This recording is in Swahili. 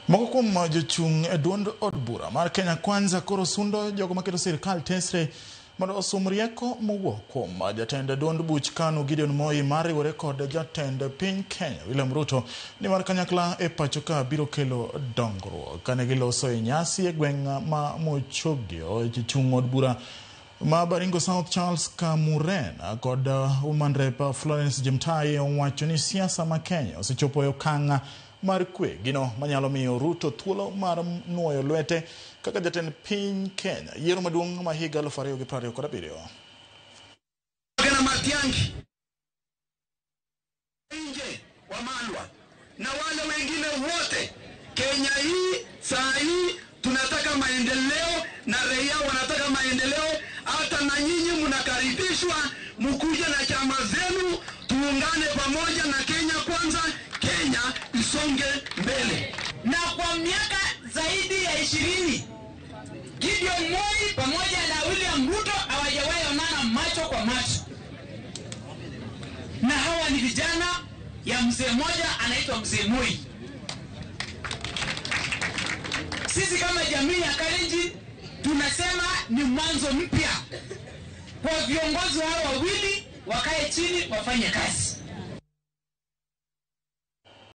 Moko kuom jochung' e duond od bura mar Kenya Kwanza koro sundo jogo maketo sirkal tesre mondo osom rieko mowuok kuom jatend duond buch KANU Gideon Moi mar riwore kod jatend piny Kenya William Ruto ni mar kanyakla e pacho ka biro kelo dongruok. Kane giloso e nyasi e gweng' ma Mochogio, jochung' od bura ma Baringo South Charles Kamuren kod Woman Rep Florence Jemtai owacho ni siasa ma Kenya osechopo e okang' mar kwe gino manyalo miyo Ruto thuolo mar nuoyo lwete kaka jatend piny Kenya yiero maduong' ma higa 2027. Gana Matiang'i nje wa Malwa na wale wengine wote. Kenya hii saa hii tunataka maendeleo na raia wanataka maendeleo. Hata na nyinyi mnakaribishwa mkuje na chama zenu, tuungane pamoja na Kenya Kwanza, Kenya isonge mbele. Na kwa miaka zaidi ya 20 Gideon Moi pamoja na William Ruto hawajawahi onana macho kwa macho. Na hawa ni vijana ya mzee mmoja anaitwa Mzee Moi. Sisi kama jamii ya Kalenjin tunasema ni mwanzo mpya. Kwa viongozi hao wawili wakae chini wafanye kazi.